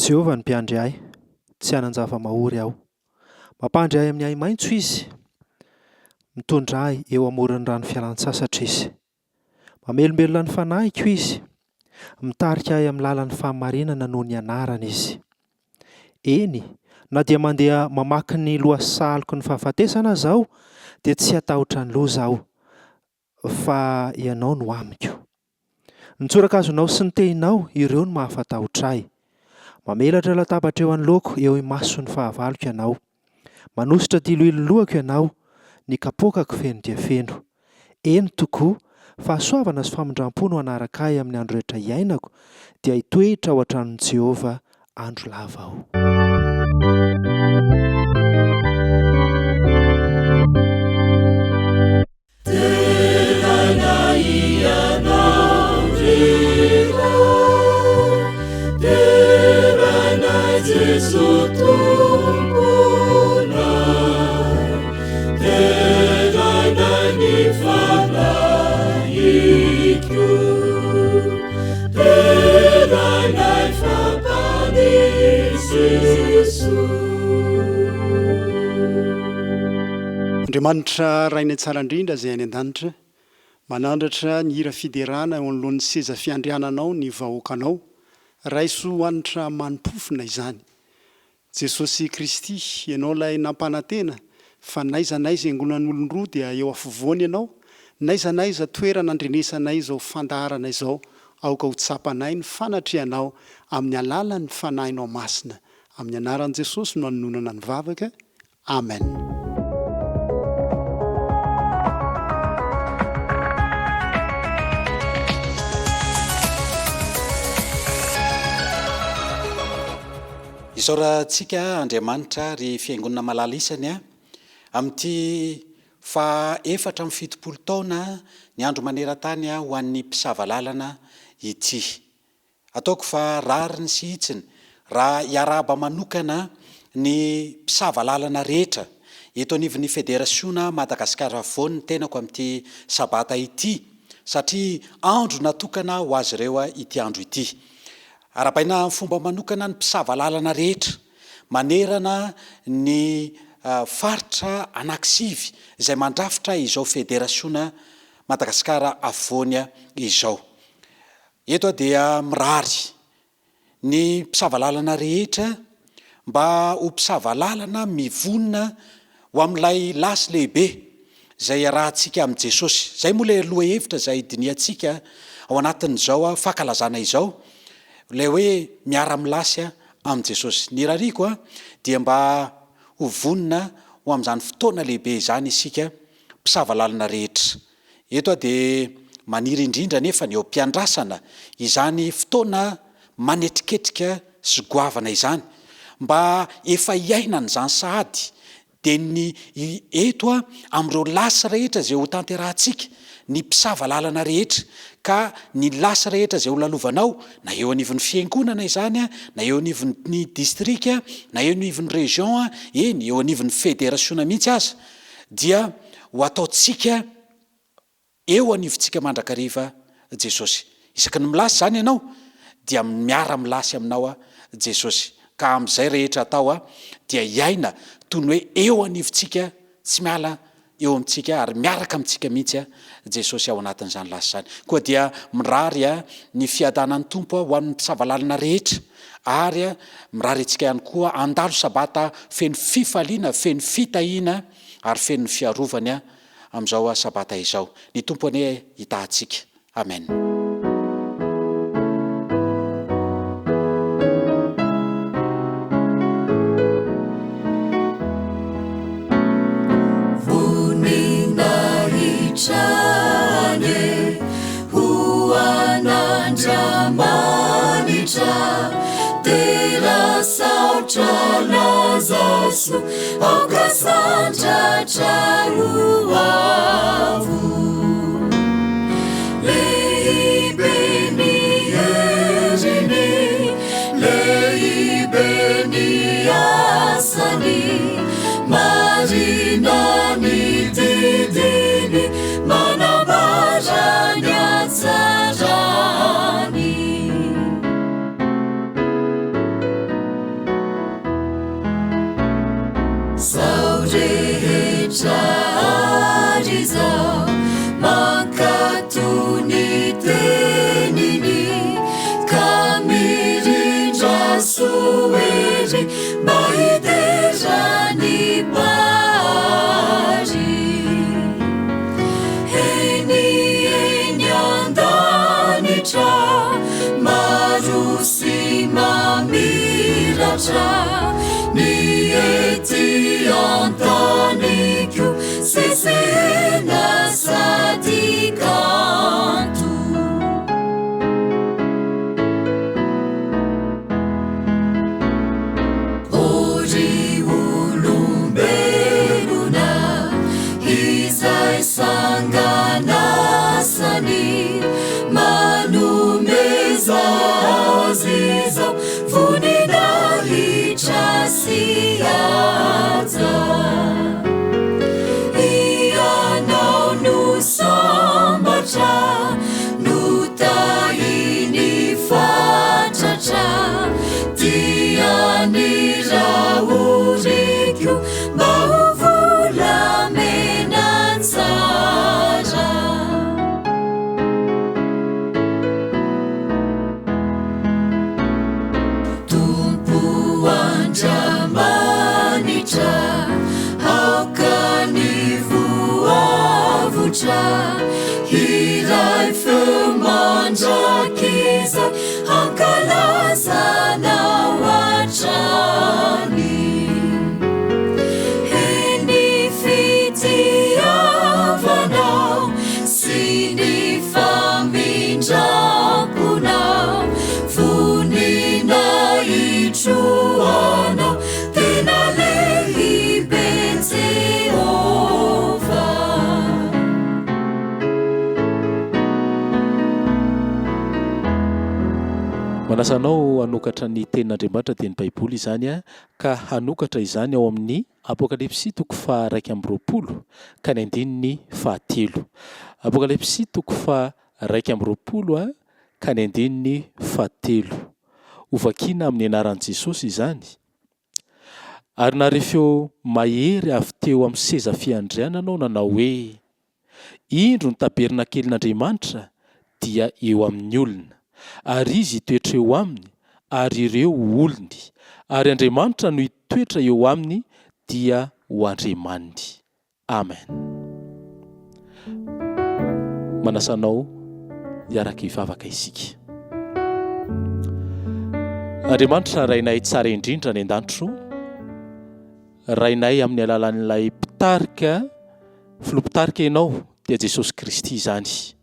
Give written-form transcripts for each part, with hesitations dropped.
Jehovah ny mpiandry ahy, tsy hanan-java mahory aho. Mampandry ahy amin'ny ahy maitso izy, mitondra ahy eo amoron'ny rano fialan-tsasatra izy. Mamelombelona ny fanahiko izy, mitarika ahy amin'ny lalan'ny fahamarinana noho ny anarana izy. Eny, na dia mandeha mamaky ny lohasaloko ny fahafatesana aho, dia tsy hatahotra ny loza aho, fa ianao no amiko. Ny tsorakazonao sy ny tehinao, ireo no mahafatahotra ahy. Mamelatra latabatra eo anoloako, eo imason'ny fahavaloko ianao. Manositra tilo iloloako ianao, ny kapoakako feno dia feno. Eny tokoa, fahasoavana sy famindram-po no anaraka ahy amin'ny andro rehetra iainako, dia hitoetra ao an-tranon'i Jehovah andro lava aho. Andriamanitra rainy tsara indrindra izay any an-danitra, manandratra ny hira fiderana eo anoloan'ny seza fiandriananao ny vahoakanao, raiso hoanitra manimpofona izany. Jesosy Kristy, ianao ilay nampanantena, fa naiza naiza angonan'olon-droa dia eo afovoany ianao, naiza naiza toerana andrenesanay izao fandaharana izao, aoka ho tsapanay ny fanatrehanao amin'ny alalan'ny fanahinao masina. Amin'ny anaran'i Jesosy no anonona ny vavaka. Amen. Isaorantsika Andriamanitra ry fiangonana malala isany amin'ity fa 470 taona ny andro maneran-tany ho an'ny mpisavalalana ity. Ataoko fa rariny sy hitsiny raha hiarahaba manokana ny mpisavalalana rehetra eto anivon'ny Federasiona Madagasikara voany ny tenako amin'ity sabata ity, satria andro natokana ho azy ireo ity andro ity. Arapaina fomba manokana ny mpisavalalana rehetra manerana ny faritra anankisivy izay mandrafitra izao Federasiona Madagasikara avoany izao. Eto dia mirary ny mpisavalalana rehetra mba ho mpisavalalana mivonina ho amin'ilay lasy lehibe izay arahantsika amin'i Jesosy. Izay moa ilay loha hevitra izay diniantsika ao anatin'izao fankalazana izao, ilay hoe miara-milasy amin'i Jesosy. Ny rariko dia mba ho vonina ho amin'izany fotoana lehibe izany isika mpisavalalana rehetra. Eto dia maniry indrindra nefa ny eo am-piandrasana izany fotoana manetriketrika sy goavana izany, mba efa iainana izany sahady dia ny eto amin'ireo lasy rehetra izay ho tanterahantsika ny mpisavalalana rehetra, ka ny lasy rehetra izay ho lalovanao, na eo anivon'ny fiangonana izany, na eo anivon'ny distrika, na eo anivon'ny région, eny eo anivon'ny fédérationa mihitsy aza, dia ho ataontsika eo anivontsika mandrakariva Jesosy. Isaky ny milasy zany ianao dia miara-milasy aminao Jesosy, ka amin'izay rehetra atao dia iaina toy ny hoe eo anivontsika tsy miala eo amintsika ary miaraka amintsika mihitsy Jesosy ao anatin'izany lasy zany. Koa dia mirary ny fiadanan'ny tompo ho amin'ny mpisavalalana rehetra, ary mirary antsika ihany koa andalo sabata feno fifaliana, feno fitahiana ary feno ny fiarovany amin'izao sabata izao. Ny tompo ane hitantsika. Amen. Lazasu okasanta charuavu leibeni erini leibeni asani marinani didini manabaranya tsarani Saurehariza makatuni tenini kamirindra sueri baiderani pari heni enyandanitra marusi mamiratra nieti antanikyo sesena sadikantu ori ulumbeluna izay sanganasani manumeza aziza vuninahitra siaza ianao no sambatra no tahini fatratra tiany raorikyo mba ho volamena tsara tompo andriamanitra aokany voavotra hiray feo mandrakiza hankalazanao hatrany heny fitiavanao sy ny famindramponao vonina itroanao tena lehibe Jehova. Manasanao hanokatra ny tenin'Andriamanitra dia ny Baiboly izany ka hanokatra izany ao amin'ny Apokalipsy 1:20 ka ny andininy 7. Apokalipsy 1:20 ka ny andininy 7. Hovakina amin'ny anaran'i Jesosy izany. Ary narefeo mahery avy teo amin'ny seza fiandrianana ao nanao hoe indro ny tabernakelin'Andriamanitra dia eo amin'ny olona ary izy hitoetra eo aminy ary ireo olony ary Andriamanitra no hitoetra eo aminy dia ho Andriamaniny. Amen. Manasanao hiaraka hivavaka isika. Andriamanitra rainay tsara indrindra ny an-danitro, rainay amin'ny alalan'ilay mpitarika, filopitarika ianao dia Jesosy Kristy izany.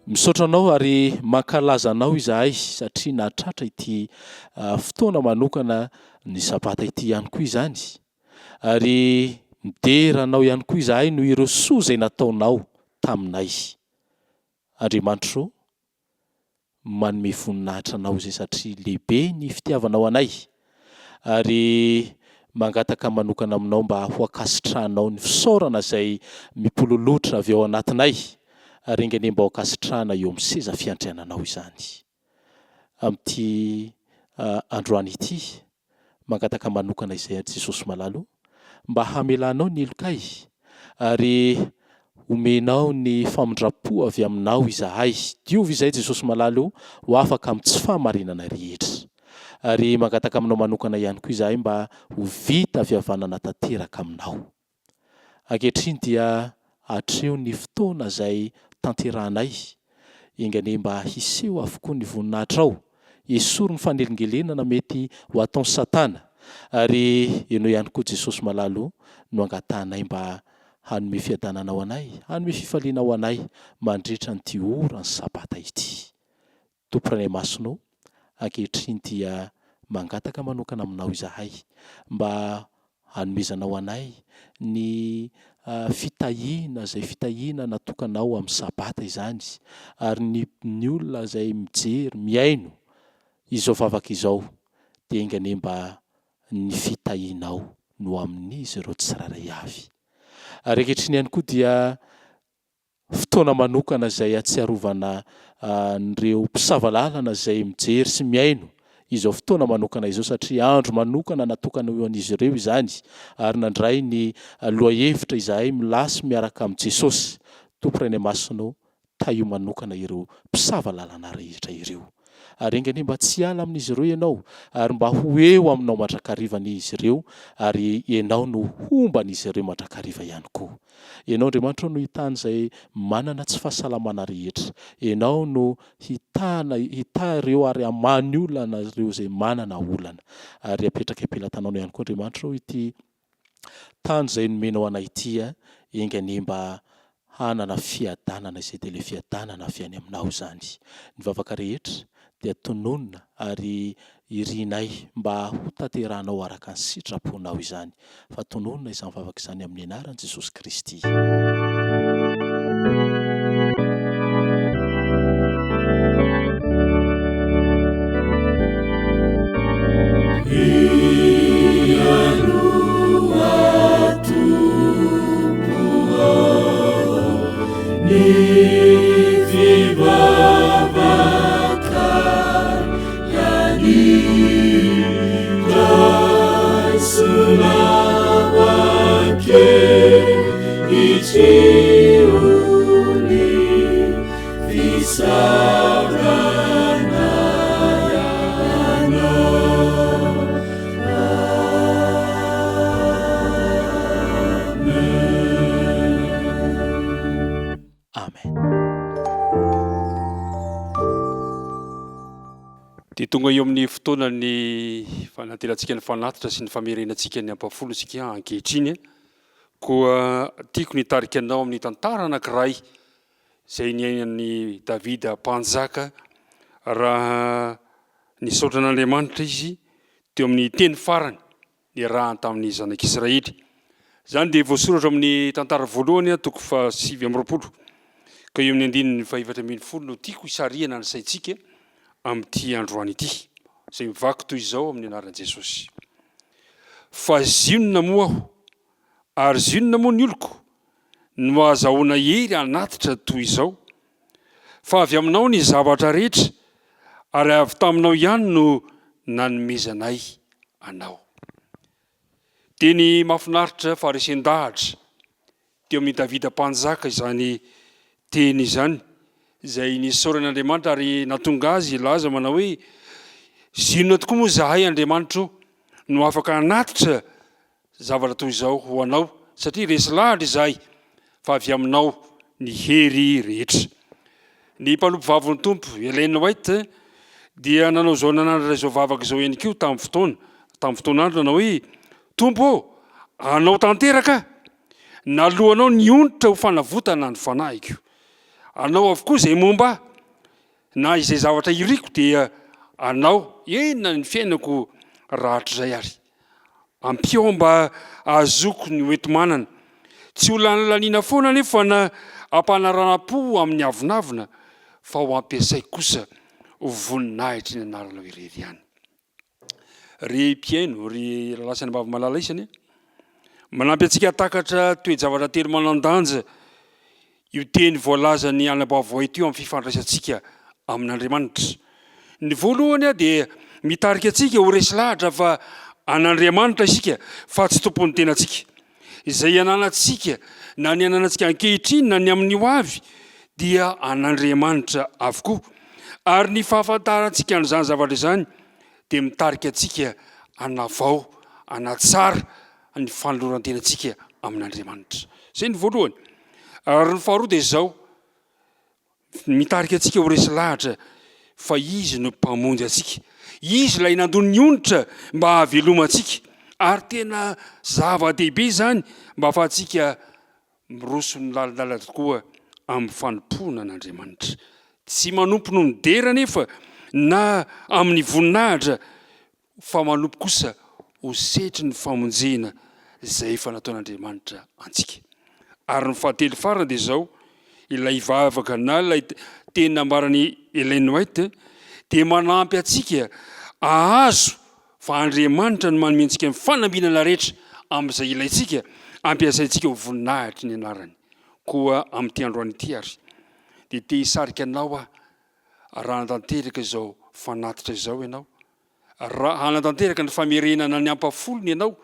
Misaotra anao ary mankalaza anao izahay satria nahatratra ity fotoana manokana ny sabata ity ihany koa izany. Ary mideranao ihany koa izahay no ireo soa izay nataonao taminay. Andriamanitra manome voninahitra anao izay satria lehibe ny fitiavanao anay. Ary mangataka manokana aminao mba ho akasitranao ny fisaorana izay mipololotra avy ao anatinay. Ary ingany mba ho akasitrana eo amin'ny seza fiandriananao izany. Amin'ity androany ity mangataka manokana izay Jesosy malalo mba hamelanao ny elokay ary omenao ny famindrapo avy aminao izahay. Diovy izay Jesosy malalo ho afaka amin'ny tsy fahamarinana rehetra. Ary mangataka aminao manokana ihany koa izahay mba ho vita fihavanana tanteraka aminao. Ankehitriny dia hatreo ny fotoana izay tanterahanay ingany mba hiseho avokoa ny voninahitra ao, esory ny fanelingelenana mety ho ataon'ny Satana, ary ianao ihany koa Jesosy malalo no angatahnay mba hanome fiadanana ao anay, hanome fifaliana ao anay mandritra nyity ora ny sabata ity. Tomporanay masonao, ankehitriny dia mangataka manokana aminao izahay mba hanomezanao anay ny fitahiana izay fitahiana natokanao amin'ny sabata izany, ary ny olona izay mijery miaino izao vavaka izao dia ingany mba ny fitahianao no amin'izy ireo tsiraray avy. Ary ankehitriny ihany koa dia fotoana manokana izay atsiarovana nireo mpisavalalana izay mijery sy miaino izao fotoana manokana izao, satria andro manokana natokana eo an'izy ireo izany, ary nandray ny loha-hevitra izahay milasy miaraka amin'i Jesosy. Tomporanay masonao, tahio manokana ireo mpisavalalana rehetra ireo, ary ingany mba tsy ala amin'izy ireo ianao, ary mba ho eo aminao mandrakarivan'izy ireo, ary ianao no homban'izy ireo mandrakariva ihany koa. Ianao Andriamanitra no hitany izay manana tsy fahasalamana rehetra, ianao no hita ireo ary hamany olana ireo izay manana olana, ary apetraka am-pelatanao ihany koa Andriamanitra ity tany izay nomenao anay ity, ingany mba hanana fiadanana izay dia ilay fiadanana avy any aminao izany. Ny vavaka rehetra dia tononona ary irinay mba ho tanterahanao araka ny sitraponao izany, fa tononona izany vavaka izany amin'ny anaran'i Jesosy Kristy. Dia tonga eo amin'ny fotoana ny fananterantsika ny fanatitra sy ny famerenantsika ny ampafolontsika ankehitriny, koa tiako nitarika anao amin'ny tantara anankiray izay niainan'ny Davida mpanjaka, raha nisaotra an'Andriamanitra izy teo amin'ny teny farany niarahany tamin'ny zanak'Israely. Izany dia voasoratra amin'ny tantara voalohany toko 7:20, ka eo amin'ny andininy 2:10 no tiako hisarihana ny saintsika amin'ity androany ity, izay mivaky toy izao amin'ny anaran'i Jesosy. Fa zionona moa aho, ary zionona moa ny oloko no azahoana hery hanatitra toy izao, fa avy aminao ny zavatra rehetra, ary avy taminao ihany no nanomezanay anao. Dia ny mahafinaritra faharesen-dahatra teo amin'ny Davida mpanjaka izany teny izany, izay nisaoran'Andriamanitra ary nahatonga azy laza manao hoe zinona tokoa moa zahay Andriamanitra no afaka hanatitra zavatra toy izao ho anao, satria resy lahatra izahay fa avy aminao ny hery rehetra. Ny mpampitompo vavy ny tompo Ellen White dia nanao zao nanandratra izao vavaka izao ihany koa tamin'ny fotoana andro, nanao hoe tompo anao tanteraka, nalohanao ny onitra ho fanavotana ny fanahiko, anao avokoa izay momba na izay zavatra iriko dia anao, enina ny fiainako rahatrizay ary ampio mba ahazoko ny hoenti-manana, tsy ho lanilaniana foana nefa na ampanarana-po amin'ny avinavina, fa ho ampiasaiko kosa voninahitra ny anaranao irery ihany. Ry mpiaino, ry lalasany mbavy malala isany, manampy antsika takatra toe-javatra telo manan-danja io teny voalaza ny anabavoay teo amin'ny fifandraisantsika amin'Andriamanitra. Ny voalohany dia mitarika antsika ho resy lahatra fa an'Andriamanitra isika, fa tsy tompon'ny tenantsika. Izay ananantsika, na ny ananantsika ankehitriny na ny amin'ny ho avy, dia an'Andriamanitra avokoa. Ary ny fahafantarantsika n'izany zavatra izany dia mitarika antsika hanavao, hanatsara ny fanoloran-tenantsika amin'Andriamanitra. Zay ny voalohany. Ary ny faharoa dia izao, mitarika antsika ho resy lahatra fa izy no mpamonjy antsika. Izy ilay nandony ny onitra mba hahaveloma antsika. Ary tena zava-dehibe zany mba ahafahantsika miroso milalindala tokoa amin'ny fanompoana an'Andriamanitra. Tsy manompo no midera nefa na amin'ny voninahitra fa manompo kosa ho setry ny famonjena izay efa nataon'Andriamanitra antsika. Ary ny fahatelo farany dia izao, ilay vavaka na ilay teny nambarany Ellen White dia manampy antsika ahazo fa Andriamanitra no manome antsika ny fanambinana rehetra amin'izay ilayntsika ampiasaintsika ho voninahitra ny anarany. Koa amin'ity androany ity ary dia te hisarika anao raha hanatanteraka izao fanatitra izao ianao, raha hanatanteraka ny famerenana ny ampafolony ianao,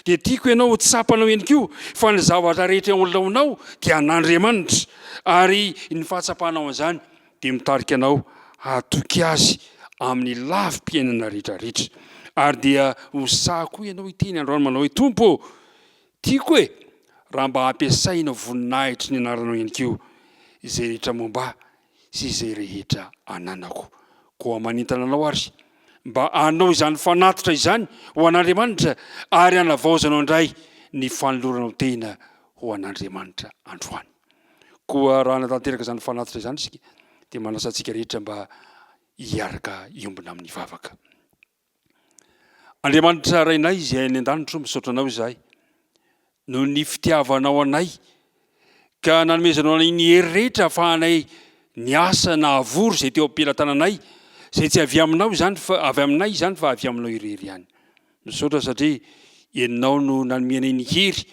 dia tiako ianao tsapanao ihany koa fa ny zavatra rehetra olaonao dia an'Andriamanitra. Ary ny fahatsapanao an'izany dia mitarika anao hatoky azy amin'ny lafim-piainana rehetrarehetra. Ary dia hosaha koa ianao iteny androany manao hoe Tompo, tiako raha mba ampiasaina voninahitra ny anaranao ihany koa izay rehetra momba sy izay rehetra ananako. Koa manintana anao ary mba anao izany fanatitra izany ho an'Andriamanitra ary hanavaozanao indray ny fanoloranao tena ho an'Andriamanitra androany. Koa raha hanatanteraka izany fanatitra izany isika dia manasa antsika rehetra mba hiaraka iombona amin'ny vavaka. Andriamanitra rainay izay any an-danitra misaotra anao izahay noho ny fitiavanao anay ka nanomezanao ny hery rehetra ahafahanay ny asa na avory izay teo am-pelantananay, izay tsy avy aminao izany fa avy aminay izany fa avy aminao irery ihany. Misaotra satria ianao no nanomenay ny hery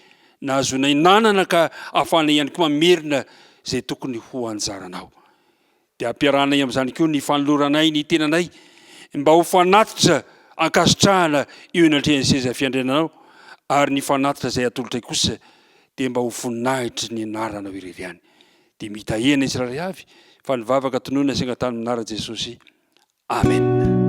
nahazonay nanana ka ahafahanay ihany koa mamerina izay tokony ho anjaranao. Dia ampiarahanay amin'izany koa ny fanoloranay ny tenanay mba ho fanatitra ankasitrahana eo anatrehan'ny seza fiandriananao, ary ny fanatitra izay atolotray kosa dia mba ho voninahitra ny anaranao irery ihany. Dia mitahena Israely avy fa ny vavaka tonoina sy angatany minara Jesosy. Amen.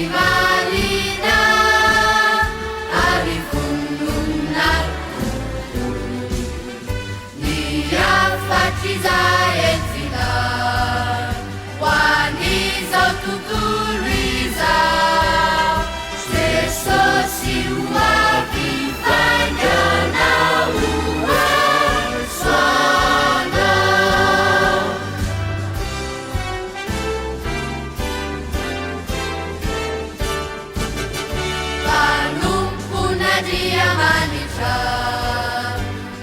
Marina arivonona niafatrizay etsina hoan'izao tontolo izao Jesosy hoavy vaingana hoasoanao Fanompoampivavahana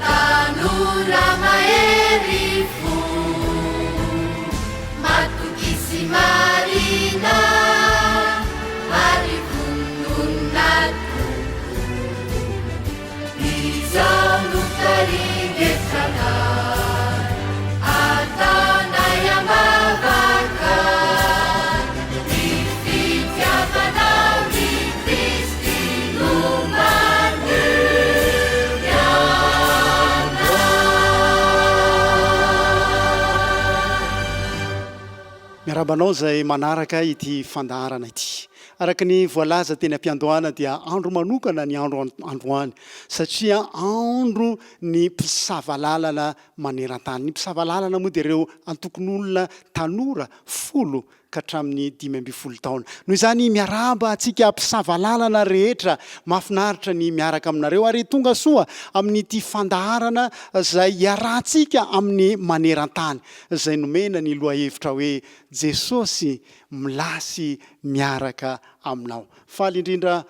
tanora mahery fo matokisy marina arivonona izao notarigetranay ataonay ambavaka ny fitiavanao ny Kristy no miarabanao zay manaraka ity fandaharana ity araka ny voalaza teny am-piandohana dia andro manokana ny androany satria andro ny mpisavalalana maneran-tany ny mpisavalalana moa dia ireo antokon'olona tanora folo ka hatramin'ny 15 taona noho izany miaraba antsika mpisavalalana rehetra mahafinaritra ny miaraka aminareo ary tonga soa amin'ity fandaharana zay iarahantsika amin'ny maneran-tany zay nomena ny lohahevitra hoe Jesosy milasy miaraka aminao faly indrindra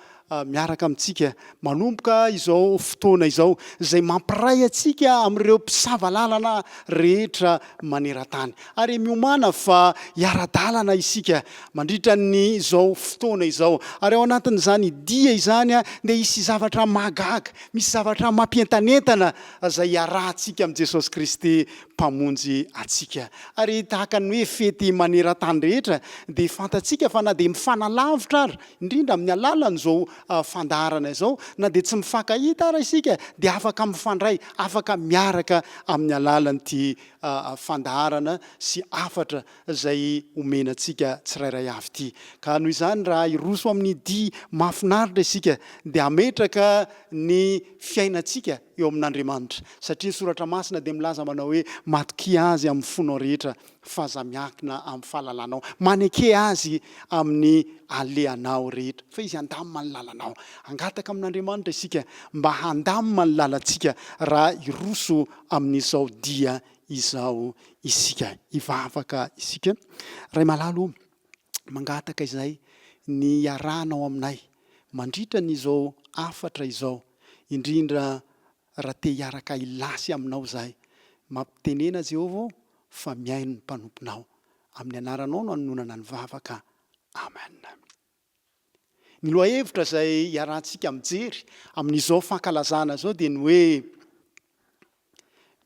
miaraka amintsika manomboka izao fotoana izao zay mampiray atsika amin'ireo mpisavalalana rehetra maneran-tany ary miomana fa iara-dalana isika mandritra ny izao fotoana izao ary ao anatin'izany dia izany dia isy zavatra mahagaga misy zavatra mampientanentana zay iarahantsika amin'i Jesosy Kristy mpamonjy atsika ary tahaka ny hoe fety maneran-tany rehetra dia fantatsika fa na dia mifanalavitra ary indrindra amin'ny alalan'izao fandaharana izao na dia tsy mifankahita ary isika dia afaka mifandray afaka miaraka amin'ny alalan'ity fandaharana sy afatra zay omenantsika tsirairay avy ity ka noho izany raha iroso amin'ny dia mahafinaritra isika dia ametraka ny fiainantsika eo amin'Andriamanitra satria soratra masina dia milaza manao hoe matoky azy amin'ny fonao rehetra fa za miankina amin'ny fahalalanao maneke azy amin'ny aleanao rehetra fa izy handamina ny lalanao angataka amin'Andriamanitra isika mba handamina ny lalantsika raha iroso amin'izao dia izao isika ivavaka isika ray malalo mangataka izay ny iarahanao aminay mandritra n'izao afatra izao indrindra raha te hiaraka ilasy aminao zahay mampitenena Jehovah fa miaino ny mpanomponao amin'ny anaranao no anonana ny vavaka amen. Ny lohahevitra zay iarahantsika mijery amin'izao fankalazana zao dia ny hoe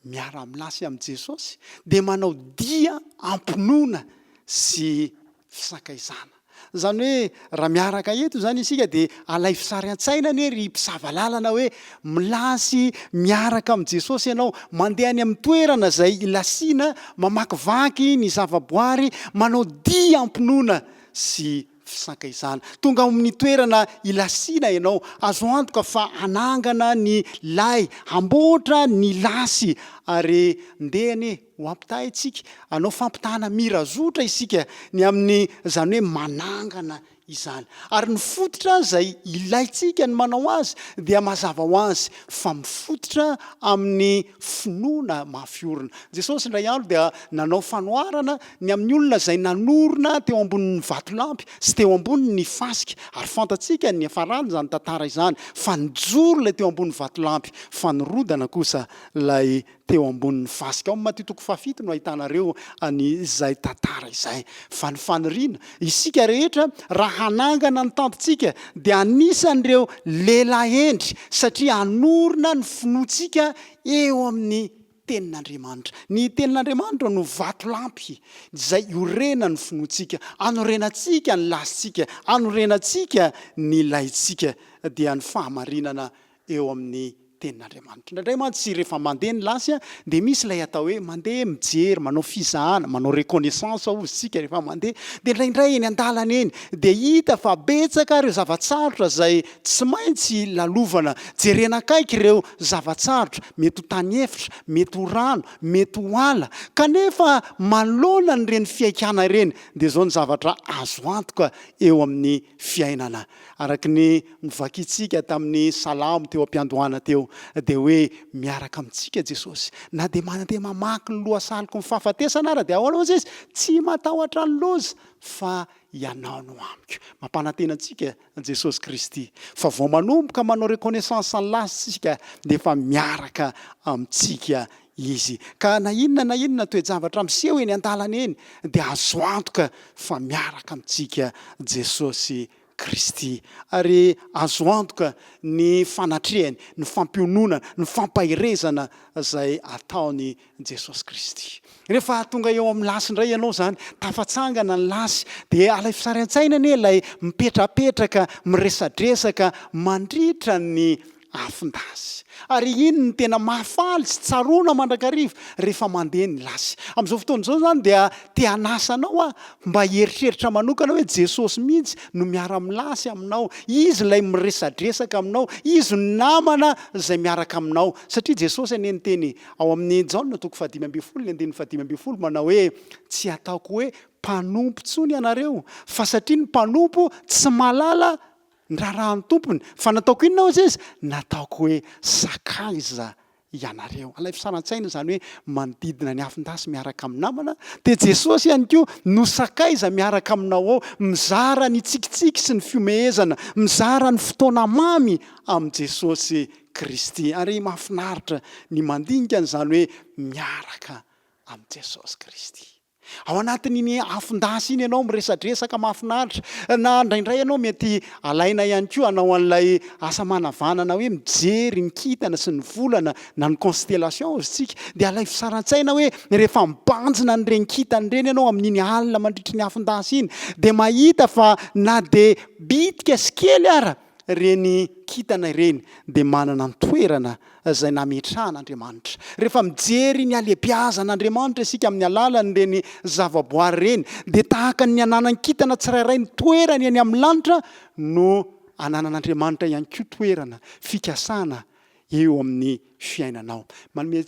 miara-milasy amin'i Jesosy dia manao dia ampinoana sy fisakaizana zany hoe raha miaraka eto zany isika dia alay fisary an-tsaina ny ry mpisavalalana hoe milasy miaraka amin'i Jesosy ianao mandeha any amin'ny toerana zay ilasiana mamakivaky ny zavaboary manao dia ampinoana sy fisakaizana tonga amin'ny toerana ilasiana ianao azo antoka fa anangana ny lay amboatra ny lasy ary ndehany ho ampitahy itsika anao fampitahana mirazotra isika ny amin'ny zany hoe manangana izany ary ny fototra zay ilaitsika ny manao azy dia mazava ho azy fa mifototra amin'ny finoana mafiorina Jesosy indray andro dia nanao fanoharana ny amin'ny olona zay nanorona teo ambonin'ny vatolampy sy teo ambonin'ny fasika ary fantatsika ny afarany zany tantara izany fa nijoro ilay teo ambonin'ny vatolampy fa nirodana kosa lay teo ambonin'ny fasika ao Matteo 7 no ahitanareo an'izay tantara izay fa ny faniriana isika rehetra raha hanangana ny tantontsika dia anisan'ireo lehilahy endry satria hanorona ny finoantsika eo amin'ny tenin'Andriamanitra. Ny tenin'Andriamanitra no vatolampy izay iorena ny finoantsika, anorenantsika ny lasintsika, anorenantsika ny laintsika dia ny fahamarinana eo amin'ny tenin'Andriamanitra. Indray mantsy rehefa mandeha ny lasy dia misy ilay atao hoe mandeha mijery, manao fizahana, manao reconnaissance ozy sika rehefa mandeha. Dia indraindray eny an-dalana eny dia hita fa betsaka ireo zavatsarotra izay tsy maintsy lalovana. Jerena akaiky ireo zavatsarotra, mety ho tany efitra, mety ho rano, mety ho ala, kanefa manoloana ny reny fiaikana ireny. Dia zao ny zavatra azo antoka eo amin'ny fiainana. Araka ny nivakintsika tamin'ny salamo teo am-piandohana teo dia hoe miaraka amintsika Jesosy. Na dia mandeha mamaky ny lohasaloko ny fahafatesana ara dia ahoana ozy izy? Tsy matahotra ny loza fa ianao no amiko. Mampanantena antsika Jesosy Kristy. Fa vao manomboka manao reconnaissance ny lasitsika dia efa miaraka amintsika izy. Ka na inona toe-javatra miseho eny an-dalana eny dia azo antoka fa miaraka amintsika Jesosy Kristy. Ary azo antoka ny fanatrehany, ny fampiononana, ny fampahirezana izay ataony Jesosy Kristy. Rehefa tonga eo amin'ny lasy indray ianao zany, tafatsangana ny lasy dia alay fisary an-tsaina anie ilay mipetrapetraka, miresadresaka mandritra ny afindasy. Ary iny ny tena mahafaly sy tsaroana mandrakariva rehefa mandeha ny lasy. Amin'izao fotoana izao zany dia te hanasanao mba hieritreritra manokana hoe Jesosy mihitsy no miara-milasy aminao. Izy ilay miresadresaka aminao, izy no namana izay miaraka aminao. Satria Jesosy anie teny ao amin'ny Jaona 5:15 manao hoe tsy ataoko hoe mpanompo tsony ianareo, fa satria ny mpanompo tsy malala ny raharahany tompony, fa nataoko inona ozy izy? Nataoko hoe sakaiza ianareo. Alay fisaran-tsaina zany hoe manodidina ny afindasy miaraka amin'ny namana. Dia Jesosy ihany koa no sakaiza miaraka aminao ao, mizara ny tsikitsiky sy ny fiomehezana, mizara ny fotoana mamy amin'ny Jesosy Kristy. Ary mahafinaritra ny mandinika n'izany hoe miaraka amin'ny Jesosy Kristy. Ao anatin'iny afindasy iny ianao miresadresaka mahafinaritra. Na indraindray ianao mety alaina ihany koa anao an'ilay asa manavanana hoe mijery ny kintana sy ny volana na ny constellation ozy tsika. Dia alay fisaran-tsaina hoe rehefa mibanjina n'ireny kintana ireny ianao amin'iny alina mandritry ny afindasy iny dia mahita fa na dia bitika sy kely ara reny kintana ireny dia manana ny toerana izay nametrahan'Andriamanitra. Rehefa mijery ny alehibiazan'Andriamanitra isika amin'ny alalan'ireny zavaboary ireny dia tahaka ny ananany kintana tsirairay ny toerany eny amin'ny lanitra no ananan'Andriamanitra ihany koa toerana fikasana eo amin'ny fiainanao. Manome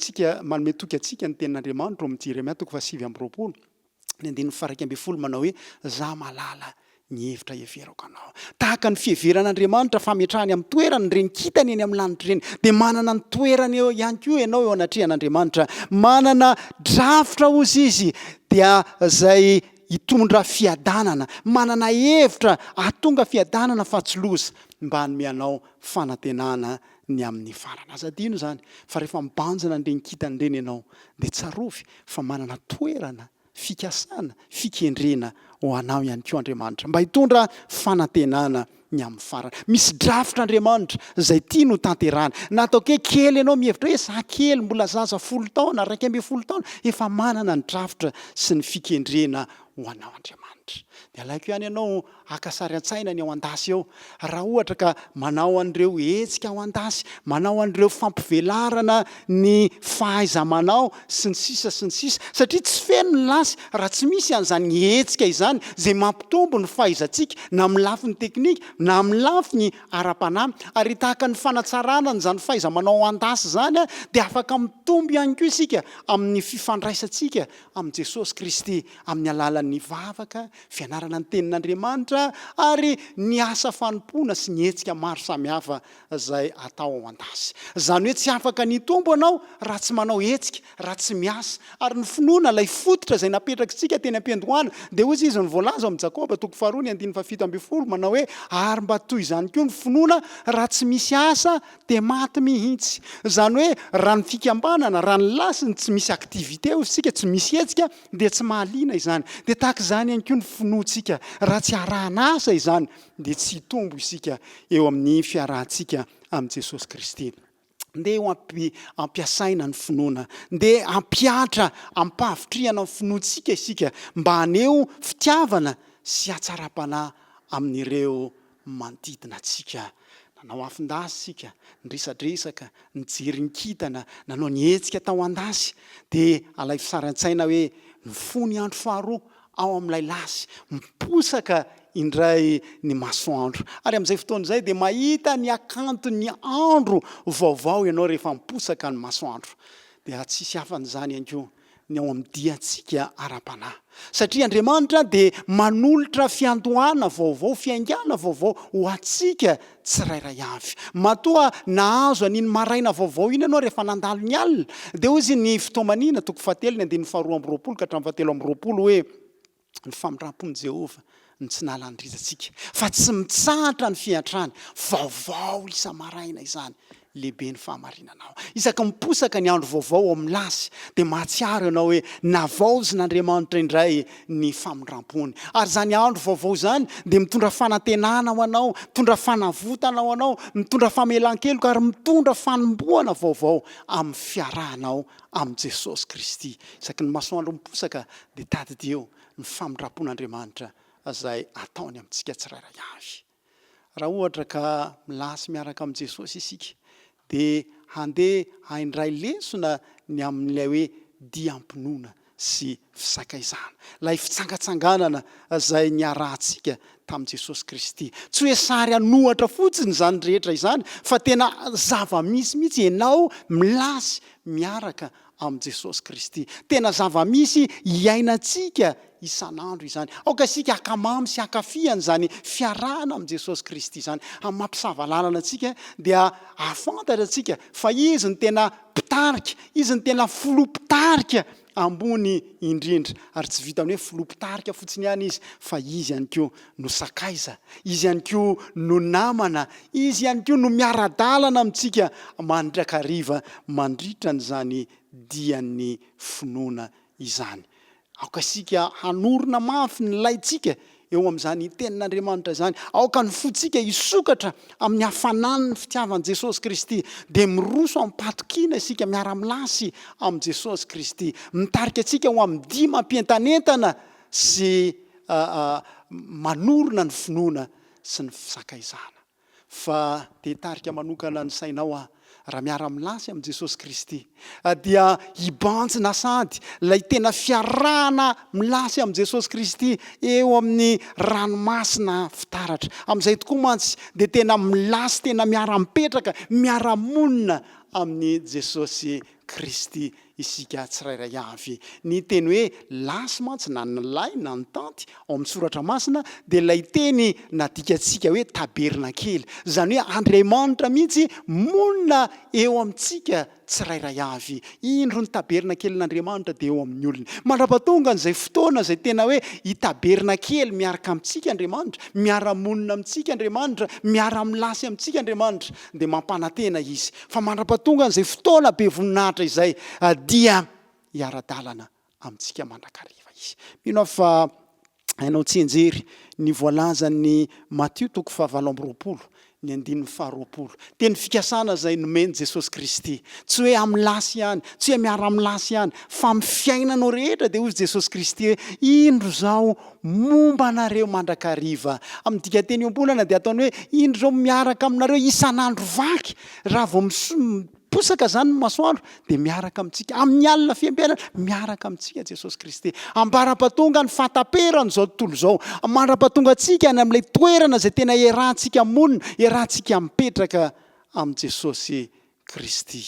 toky antsika ny tenin'Andriamanitra amin'ny Jeremia 7:20 ny 1:12 manao hoe za malala ny hevitra heverako anao. Tahaka ny fiheveran'Andriamanitra fametrahany amin'ny toerany reny kitany eny amin'ny lanitra reny dia manana ny toerany eo ihany koa ianao eo anatrehan'Andriamanitra. Manana drafitra ozy izy dia izay hitondra fiadanana, manana hevitra ahatonga fiadanana fa tsy loza mba hanomeanao fanantenana ny amin'ny farana. Aza adino zany fa rehefa mibanjina n'ireny kitany ireny ianao dia tsarovy fa manana toerana fikasana, fikendrena ho anao ihany koa Andriamanitra mba hitondra fanantenana ny amin'ny farana. Misy drafitra Andriamanitra izay tia no tanterana. Na atao kely ianao mihevitra hoe za kely mbola zaza 10 taona, 12 taona, efa manana ny drafitra sy ny fikendrena ho anao Andriamanitra. Dia alaiko ihany ianao akasary an-tsaina ny ao an-dasy eo. Raha ohatra ka manao an'ireo hetsika ao an-dasy, manao an'ireo fampivelarana ny fahaiza-manao sy ny sisa sy ny sisa. Satria tsy feno ny lasy raha tsy misy an'izany hetsika izany izay mampitombo ny fahaizantsika na amin'ny lafiny teknika na amin'ny lafiny ara-panahy. Ary tahaka ny fanatsarana n'izany fahaiza-manao ao an-dasy zany dia afaka mitombo ihany koa isika amin'ny fifandraisantsika amin'ny Jesosy Kristy amin'ny alalan'ny vavaka, fianarana ny tenin'Andriamanitra ary ny asa fanompoana sy ny hetsika maro samihafa izay atao ao an-dasy. Izany hoe tsy afaka ny tombo ianao raha tsy manao hetsika, raha tsy miasa. Ary ny finoana ilay fototra izay napetrakitsika teny am-piandohana dia hozy izy ny voalaza amin'ny Jakoba 2:7 manao hoe ary mba toy izany koa ny finoana raha tsy misy asa dia maty mihitsy. Izany hoe raha ny fikambanana, raha ny lasiny tsy misy aktivité hozy tsika, tsy misy hetsika dia tsy mahaliana izany. Dia tahaka izany ihany koa ny finoantsika. Raha tsy arahana asa izany dia tsy hitombo isika eo amin'ny fiarahantsika amin'ny Jesosy Kristy. Ndeha ampiasaina ny finoana, ndeha ampiatra, ampahavitriana ny finoantsika isika mba haneho fitiavana sy hatsara-panahy amin'ireo manodidina antsika. nanao afindasy sika nyresadresaka nijery ny kitana nanao ny hetsika tao an-dasy dia alay fisaran-tsaina hoe nifony andro faharoa ao amin'ilay lasy miposaka indray ny masoandro ary amin'izay fotoana izay dia mahita ny akanto ny andro vaovao ianao rehefa miposaka ny masoandro dia tsisy hafan'izany ihany koa ny ao amin'ny diantsika ara-panahy satria Andriamanitra dia manolotra fiandohana vaovao fiaingana vaovao ho antsika tsirairay avy matoa nahazo an'iny maraina vaovao iny ianao rehefa nandalo ny alina dia hozy ny fotoamanina toko fahatelo ny andiny faharoa amby roapolo ka hatramin'ny fahatelo amby roapolo hoe ny famindrampon'i Jehova ny tsy nalandrizatsika fa tsy mitsahatra ny fiantrany vaovao isa maraina izany lehibe ny fahamarinanao isaka miposaka ny andro vaovao amin'ny lasy dia mahatsiaro ianao hoe navaozin'Andriamanitra indray ny famindrampony ary zany andro vaovao zany dia mitondra fanantenana ho anao mitondra fanavotana ho anao mitondra famelan-keloka ary mitondra fanomboana vaovao amin'ny fiarahanao amin'ny Jesosy Kristy isaky ny masoandro miposaka dia tadidio ny famindrampon'Andriamanitra izay ataony amintsika tsirairay avy raha ohatra ka milasy miaraka amin'ny Jesosy isika dia handeha haindray lesona ny amin'ilay hoe diam-pinoana sy fisakaizana ilay fitsangatsanganana izay niarahantsika tamin'i Jesosy Kristy tsy hoe sary anohatra fotsiny zany rehetra izany fa tena zava-misy mihitsy ianao milasy miaraka amin'i Jesosy Kristy tena zava-misy iainantsika isan'andro izany aoka sika akamamy sy akafiany zany fiarahana amin'i Jesosy Kristy zany amin'ny mampisavalalana antsika dia afantatra antsika fa izy ny tena pitarika izy ny tena filopitarika ambony indrindra ary tsy vita amin'ny hoe filopitarika fotsiny ihany izy fa izy ihany koa no sakaiza izy ihany koa no namana izy ihany koa no miara-dalana amintsika mandrakariva mandritra n'izany dian'ny finoana izany aoka sika hanorona mafy ny laitsika eo amin'izany tenin'Andriamanitra izany aoka ny fotsika isokatra amin'ny hafanany ny fitiavan'i Jesosy Kristy dia miroso amin'ny patokina isika miara-milasy amin'i Jesosy Kristy mitarika antsika ho amin'ny dia mampientanentana sy manorona ny finoana sy ny fisakaizana fa dia tarika manokana ny sainao raha miara-milasy amin'i Jesosy Kristy dia hibanjina sady ilay tena fiarahana milasy amin'i Jesosy Kristy eo amin'ny ranomasina fitaratra amin'izay tokoa mantsy dia tena milasy tena miara-mipetraka miara-monina amin'ny Jesosy Kristy isika tsirairay avy ny teny hoe lasy mantsy na ny lay na ny tanty ao amin'ny soratra masina dia ilay teny nadikatsika hoe tabernakely izany hoe Andriamanitra mihitsy monina eo amintsika tsirairay avy indro ny tabernakelyn'Andriamanitra dia eo amin'ny olona mandrapatonga n'izay fotoana izay tena hoe hitabernakely miaraka amintsika Andriamanitra miara-monina amintsika Andriamanitra miara-milasy amintsika Andriamanitra dia mampanantena izy fa mandrapatonga n'izay fotoana be voninahitra izay dia hiara-dalana amintsika mandrakariva izy mino fa hainao tsianjery ny voalazan'ny Matthieu toko fahavalo amby roapolo ny andininy faharoapolo teny fikasana izay nomeny Jesosy Kristy tsy hoe amin'ny lasy ihany tsy hoe miara-milasy ihany fa amin'ny fiainanao rehetra dia hozy Jesosy Kristy hoe indro zao momba anareo mandrakariva amin'ny dikateny ioam-bolana dia ataony hoe indro zao miaraka aminareo isan'andro vaky raha vao posaka zany ny masoandro dia miaraka amintsika amin'ny alina fiampianana miaraka amintsika Jesosy Kristy ambara-patonga ny fataperany zao tontolo zao mandra-patonga antsika ny amin'ilay toerana izay tena iarahantsika monina iarahantsika mipetraka amin'i Jesosy Kristy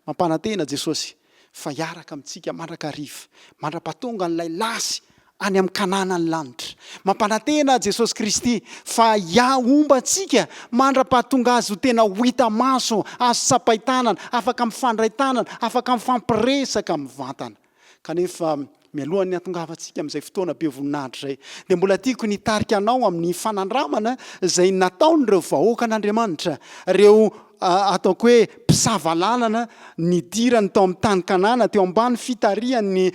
mampanantena Jesosy fa hiaraka amintsika mandrakariva mandra-patonga n'ilay lasy any amin'ny kanana ny lanitra mampanantena Jesosy Kristy fa omba antsika mandra-pahatonga azy ho tena ho hita maso azo tsapaitanana afaka mifandray tanana afaka mifampiresaka mivantana kanefa mialohan'ny hatongavantsika amin'izay fotoana be voninahitra izay dia mbola tiako nitarika anao amin'ny fanandramana izay nataon'ireo vahoaka an'Andriamanitra ireo ataoko hoe mpisavalalana nidirany tao amin'ny tany Kanana teo ambany fitarian'ny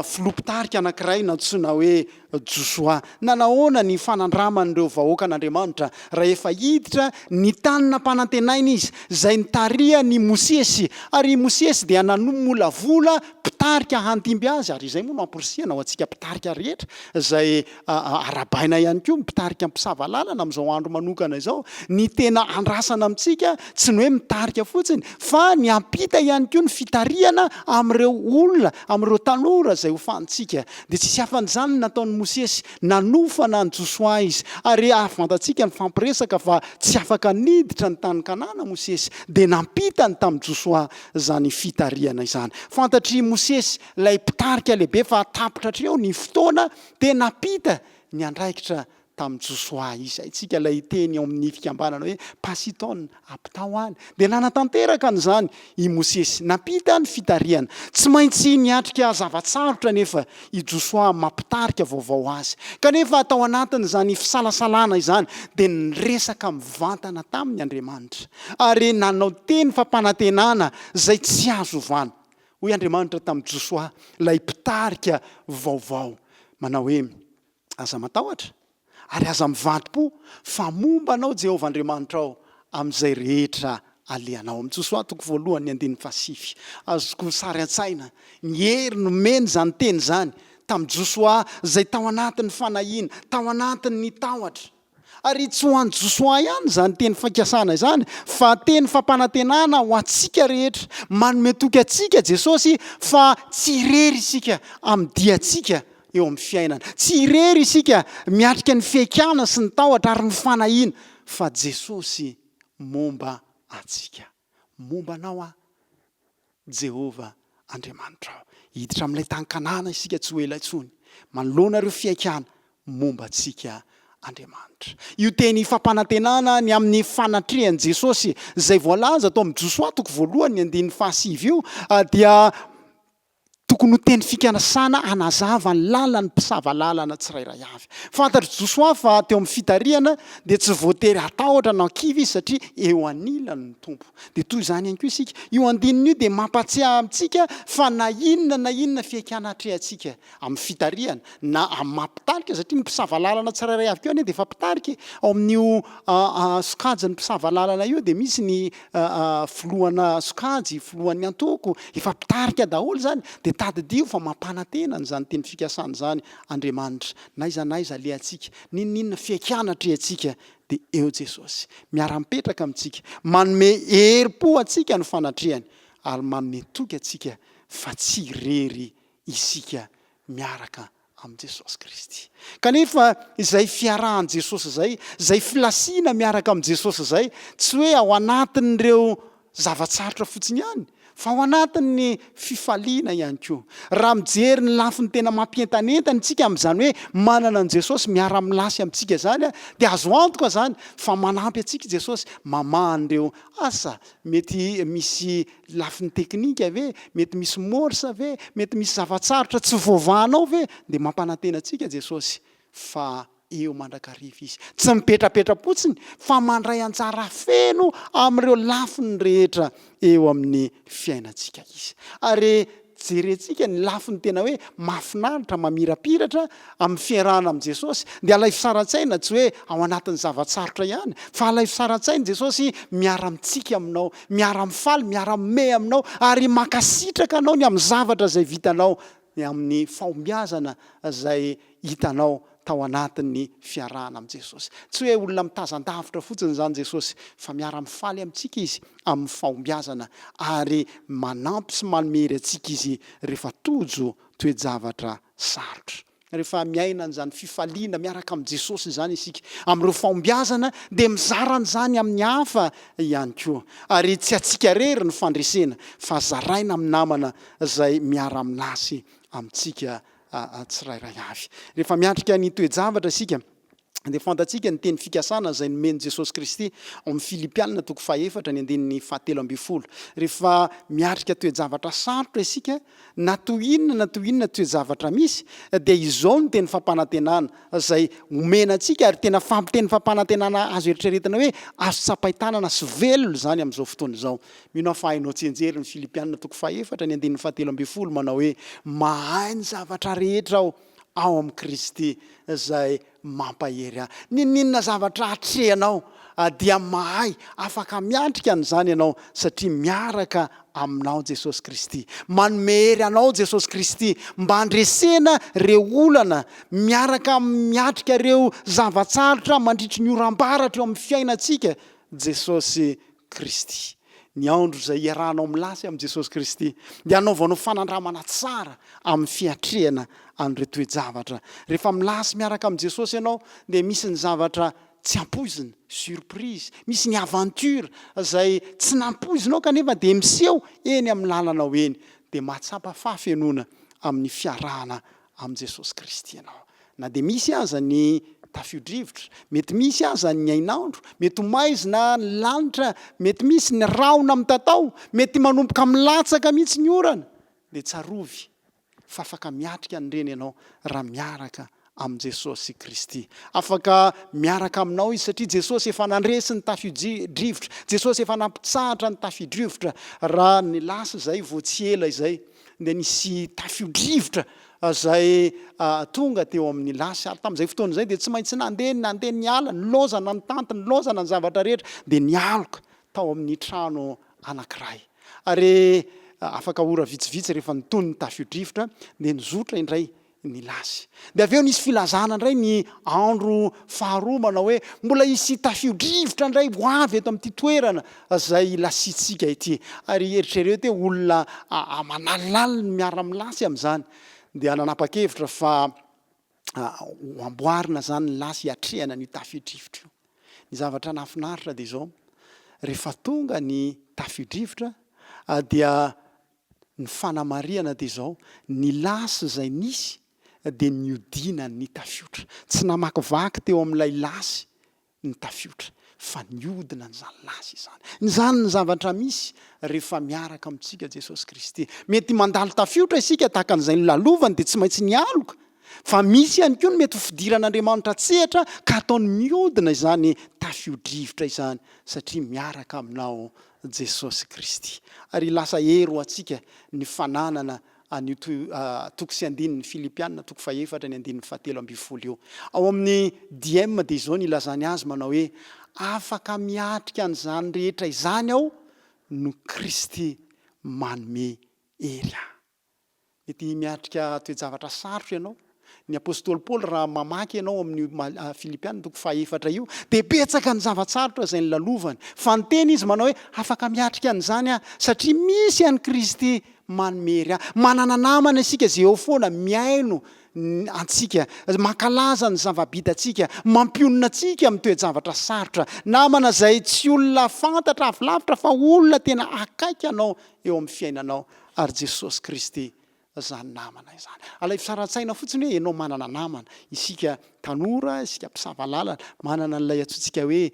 filopitarika anankiray natsoina hoe Josoa nanahoana ny fanandraman'ireo vahoaka an'Andriamanitra raha efa hiditra ny tanina mpanantenaina izy izay nitariany Mosesy ary Mosesy dia nanolavola mpitarika handimby azy ary izay moa no amporisiana ho antsika mpitarika rehetra zay arabaina ihany koa mpitarika mpisava lalana amin'izao andro manokana izao ny tena andrasana amintsika tsy ny hoe mitarika fotsiny fa ny ampita ihany koa ny fitariana amin'ireo olona amin'ireo tanora zay hofantsika dia tsisy hafan'izany nataon'ny Mosesy nanofana ny Josoa izy ary afantatsika ny fampiresaka fa tsy afaka niditra ny tany Kanana Mosesy dia nampitany tamin'ny Josoa zany fitariana izany. Fantatry Mosesy ilay mpitarika lehibe fa tapitra hatreo ny fotoana dia napita ny andraikitra tamin'ny Josoa izy. Itsika ilay teny ao amin'ny fikambanana hoe pasitona apitao any dia nanatanteraka an'izany i Mosesy napita ny fitariana. Tsy maintsy niatrika zavatsarotra nefa i Josoa mampitarika vaovao azy kanefa atao anatiny zany fisalasalana izany dia niresaka mivantana tamin'ny Andriamanitra ary nanao teny fampanantenana zay tsy azo ovana. Hoy Andriamanitra tamin'ny Josoa ilay mpitarika vaovao manao hoe aza matahotra ary aza mivantom-po fa momba anao Jehovah Andriamanitra ao amin'izay rehetra alehanao. Amin'ny Josoa toko voalohany ny 15. Azoko sary an-tsaina ny hery nomeny zany teny zany tamin'ny Josoa zay tao anatin'ny fanahiana, tao anatin'ny tahotra. Ary tsy ho an'ny Josoa ihany zany teny fankasana izany fa teny fampanantenana ho antsika rehetra, manome toky atsika Jesosy fa tsy irery isika amin'ny diatsika eo amin'ny fiainana. Tsy irery isika miatrika ny fiaikana sy ny tahotra ary ny fanahiana fa Jesosy momba atsika. Momba anao Jehovah Andriamanitra. Hiditra amin'ilay tany Kanana isika tsy ho ela intsony. Manoloana ireo fiaikana momba atsika Andriamanitra. Io teny fampanantenana ny amin'ny fanatrehan'i Jesosy zay voalaza atao amin'ny Josoa toko voalohany ny 15 io dia tokony ho teny fikanasana anazava ny lalany mpisava lalana tsirairay avy. Fantatry Josoa fa teo amin'ny fitariana dia tsy voatery atahotra na kivy izy satria eo anilany ny tompo. Dia toy izany ihany koa isika. Io andininy io dia mampatsiahy amintsika fa na inona fiaikana hatrehantsika amin'ny fitariana na amin'ny mampitarika satria ny mpisava lalana tsirairay avy keo dia efa mpitarika. Ao amin'io sokajy ny mpisava lalana io dia misy ny filohana sokajy, filohan'ny antoko, efa mpitarika daholo zany dia tadidio fa mampanantenana zany teny fikasana zany Andriamanitra. Naiza alehantsika ninona fiaikana hatrehantsika dia eo Jesosy miara-mipetraka amintsika, manome herim-po atsika ny fanatrehany ary manome toky atsika fa tsy irery isika miaraka amin'ny Jesosy Kristy. Kanefa izay fiarahan Jesosy zay filasiana miaraka amin'ny Jesosy zay tsy hoe ao anatin'ireo zavatsarotra fotsiny ihany fa ao anatin'ny fifaliana ihany koa. Raha mijery ny lafiny tena mampientanentana tsika amin'izany hoe manana an Jesosy miara-milasy amintsika zany dia azo antoka zany fa manampy atsika Jesosy mamahan'ireo asa mety misy lafiny teknika ve, mety misy morsa ve, mety misy zavatsarotra tsy voavahanao ve dia mampanantena atsika Jesosy fa eo mandrakariva izy. Tsy mipetrapetra fotsiny fa mandray anjara feno amin'ireo lafiny rehetra eo amin'ny fiainantsika izy. Ary jerentsika ny lafiny tena hoe mahafinaritra, mamirapiratra amin'ny fiarahana amin'ny Jesosy dia alay fisaran-tsaina tsy hoe ao anatin'ny zavatsarotra ihany fa alay fisaran-tsaina Jesosy miara-mitsika aminao, miara-mifaly, miara-mime aminao ary makasitraka anao ny amin'ny zavatra zay vitanao amin'ny fahombiazana zay hitanao tao anatin'ny fiarahana amin'ny Jesosy. Tsy hoe olona mitazan-davitra fotsiny zany Jesosy fa miara-mifaly amintsika izy amin'ny fahombiazana ary manampy sy manomiry atsika izy rehefa tojo toe-javatra sarotra. Rehefa miaina an'izany fifaliana miaraka amin'ny Jesosy zany isika amin'ireo fahombiazana dia mizaran'izany amin'ny hafa ihany koa. Ary tsy atsika rery ny fandresena fa zaraina amin'ny namana zay miara-milasy amintsika tsirairay avy. Rehefa miatrika ny toe-javatra isika dia fantatsika ny teny fikasana zay nomeny Jesosy Kristy ao amin'ny Filipianina toko 4 ny 17. Rehefa miatrika toe-javatra sarotra isika na toy inona toe-javatra misy dia izao ny teny fampanantenana zay omena atsika ary tena fampiteny fampanantenana azo eritreretina hoe azo tsapaitanana sy velona zany amin'izao fotoana izao. Mino fa hainao tsenjery ny Filipianina toko 4 ny 17 manao hoe mahay ny zavatra rehetra ao amin'ny Kristy zay mampahery. Ninona zavatra hatrehanao dia mahay afaka miatrika an'izany ianao satria miaraka aminao Jesosy Kristy. Manomery anao Jesosy Kristy mba handresena reo olana miaraka miatrika reo zavatsarotra mandritry ny oram-baratra eo amin'ny fiainantsika Jesosy Kristy. Ny andro izay iarahanao milasy amin'i Jesosy Kristy dia anaovanao fanandramana tsara amin'ny fiatrehana an'ireo toe-javatra. Rehefa milasy miaraka amin'i Jesosy ianao dia misy ny zavatra tsy ampoizina, surprise, misy ny aventure izay tsy nampoizinao kanefa dia miseho eny amin'ny lalanao eny, dia mahatsapa fahafenona amin'ny fiarahana amin'i Jesosy Kristy ianao. Na dia misy aza ny tafio-drivotra, mety misy aza ny ainandro, mety maizina ny lanitra, mety misy ny raona amin'ny tatao, mety manomboka milatsaka mihitsy ny orana, dia tsarovy fa afaka miatrika nyreny ianao raha miaraka amin'i Jesosy Kristy. Afaka miaraka aminao izy satria Jesosy efa nandresy ny tafio-drivotra, Jesosy efa nampitsahatra ny tafio-drivotra. Raha ny lasa izay vao tsy ela izay dia nisy tafio-drivotra izay tonga teo amin'ny lasy. Ary tamin'izay fotoana izay dia tsy maintsy nandeha niala, nilozana ny tanty, nilozana ny zavatra rehetra, dia nialoka tao amin'ny trano anankiray. Ary afaka ora vitsivitsy rehefa nitony ny tafio-drivotra dia nizotra indray ny lasy. Dia avy eo nisy filazana indray ny andro faharoa manao hoe mbola hisy tafio-drivotra indray ho avy eto amin'ity toerana izay lasitsika ity. Ary eritrereto hoe olona manalala ny miara-milasy amin'izany. Dia nanapa-kevitra fa ho amboarina zany ny lasy hiatrehana ny tafio-drivotra io. Ny zavatra nahafinaritra dia izao, rehefa tonga ny tafio-drivotra dia ny fanamariana dia izao, ny lasy izay nisy dia niodina ny tafiotra. Tsy namakivaky teo amin'ilay lasy ny tafiotra, fa niodina n'izany lasy izany. Izany ny zavatra misy rehefa miaraka amintsika Jesosy Kristy. Mety mandalo tafiotra isika tahaka an'izay ny lalovany dia tsy maintsy nialoka. Fa misy ihany koa ny mety fidiran'Andriamanitra tsehatra ka ataony miodina izany tafio-drivotra izany satria miaraka aminao Jesosy Kristy. Ary lasa hero atsika ny fananana an'io toko sy andinin'ny Filipianina toko 4 ny andinin'ny 7 io. Ao amin'ny DM dia izao ny ilazany azy manao hoe afaka miatrika an'izany rehetra izany aho no Kristy manome hery ahy. Mety miatrika toe-javatra sarotra ianao. Ny apôstôly Paoly raha mamaky ianao amin'ny Filipianina toko 4 io dia betsaka ny zavatsarotra izay ny lalovany. Fa ny teny izy manao hoe afaka miatrika an'izany aho satria misy an'i Kristy manome hery ahy. Manana namana isika izay eo foana miaino antsika, mankalaza ny zava-bitantsika, mampionona antsika amin'ny toe-javatra sarotra. Namana izay tsy olona fantatra avy lavitra fa olona tena akaiky anao eo amin'ny fiainanao. Ary Jesosy Kristy izany namana izany. Alay fisaran-tsaina fotsiny hoe ianao manana namana. Isika tanora, isika mpisava lalana, manana n'ilay antsointsika hoe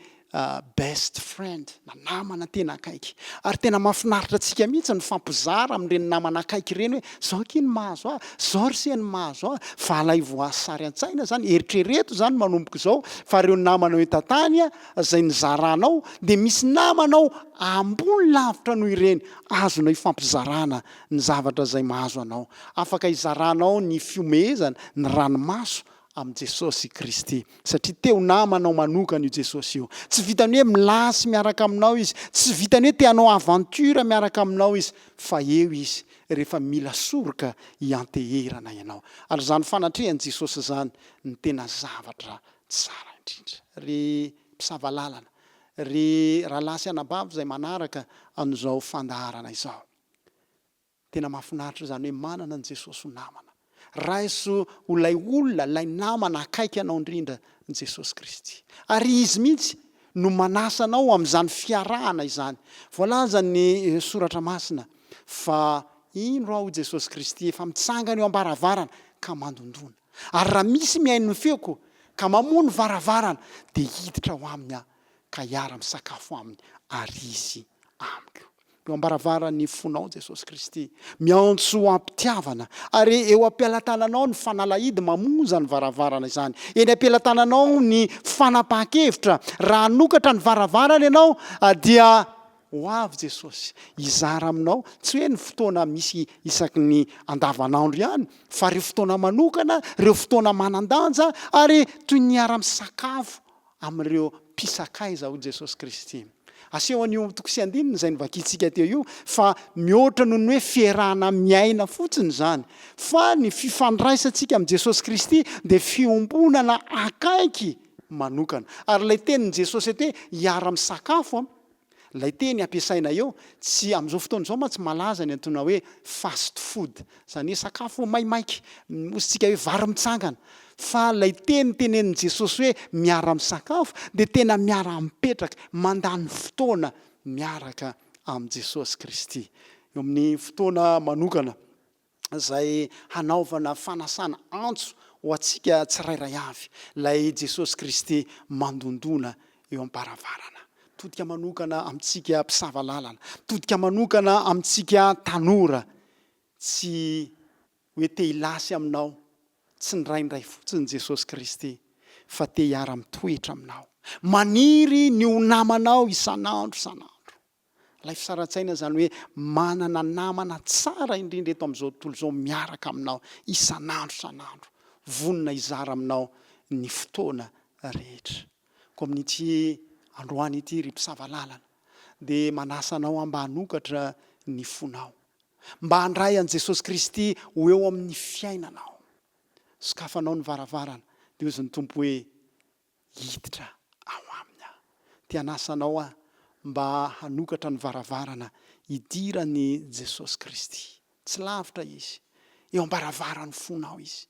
best friend, na namana tena akaiky. Ary tena mahafinaritra antsika mihitsy ny fampizara amin'ireny namana akaiky ireny hoe zao kiny mahazo ahy, zao riseny mahazo ahy. Fa alay voasary an-tsaina zany, eritrereto zany manomboka izao fa ireo namanao etan-tany izay nizaranao dia misy namanao ambony lavitra noho ireny azonao hifampizarana ny zavatra izay mahazo anao. Afaka hizaranao ny fiomehezana, ny ranomaso amin'i Jesosy Kristy satria teo namanao manokana io Jesosy io. Tsy vitany hoe milasy miaraka aminao izy, tsy vitany hoe te-hanao aventure miaraka aminao izy, fa eo izy rehefa mila soroka hianteherana ianao. Ary izany fanatrehan'i Jesosy izany ny tena zavatra tsara indrindra. Ry mpisava lalana, ry rahalahy anabavy izay manaraka an'izao fandaharana izao. Tena mahafinaritra izany hoe manana an'i Jesosy ho namana. Raiso ho lay olona, lay namana akaiky anao indrindra ny Jesosy Kristy. Ary izy mihitsy no manasa anao amin'izany fiarahana izany. Voalaza ny soratra masina fa ino raha ho Jesosy Kristy efa mitsangana eo am-baravarana ka mandondona. Ary raha misy mihaino ny feoko ka mamono varavarana dia hiditra ho aminy aho ka hiara-misakafo aminy ary izy amiko. Eo am-baravaran'ny fonao Jesosy Kristy, miantso ampitiavana. Ary eo ampilatananao ny fanalahidy mamonja ny varavarana izany. Eny ampilatananao ny fanapahan-kevitra. Raha nokatra ny varavarana ianao dia ho avy Jesosy hizara aminao. Tsy hoe ny fotoana misy isaky ny andavanandro ihany, fa ireo fotoana manokana, ireo fotoana manan-danja ary toy ny ara-misakafo amin'ireo mpisakaiza ho Jesosy Kristy. aseho an'io toko sy andininy zay nivakitsika teo io fa mihoatra noho ny hoe fiarahana miaina fotsiny zany fa ny fifandraisantsika amin'i Jesosy Kristy dia fiombonana akaiky manokana. Ary ilay tenin'i Jesosy eto hoe hiara-misakafo ilay teny ampiasaina eo tsy amin'izao fotoana izao ma tsy malaza ny antona hoe fast food, izany hoe sakafo maimaiky mositsika hoe vary mitsangana. Fa ilay teny tenenin'i Jesosy hoe miara-misakafo dia tena miara-mipetraka mandany fotoana miaraka amin'i Jesosy Kristy. Eo amin'ny fotoana manokana izay hanaovana fanasana antso ho antsika tsirairay avy, ilay Jesosy Kristy mandondona eo am-baravarana. Todika manokana amintsika mpisava lalana, todika manokana amintsika tanora, tsy hoe te hilasy aminao, tsy niraindray fotsiny Jesosy Kristy, fa te hiara-mitoetra aminao. Maniry ny ho namanao isan'andro isan'andro. Ilay fisaran-tsaina zany hoe manana namana tsara indrindra eto amin'izao tontolo izao miaraka aminao isan'andro isan'andro. Vonona izara aminao ny fotoana rehetra. Ko amin'ity androany ity ry mpisava lalana dia manasa anao mba hanokatra ny fonao, mba handray an'i Jesosy Kristy ho eo amin'ny fiainanao. Sokafanao ny varavarana dia ozy ny tompo hoe hiditra ao aminy aho. Ty hanasanao mba hanokatra ny varavarana hidirany Jesosy Kristy. Tsy lavitra izy, eo am-baravarany fonao izy,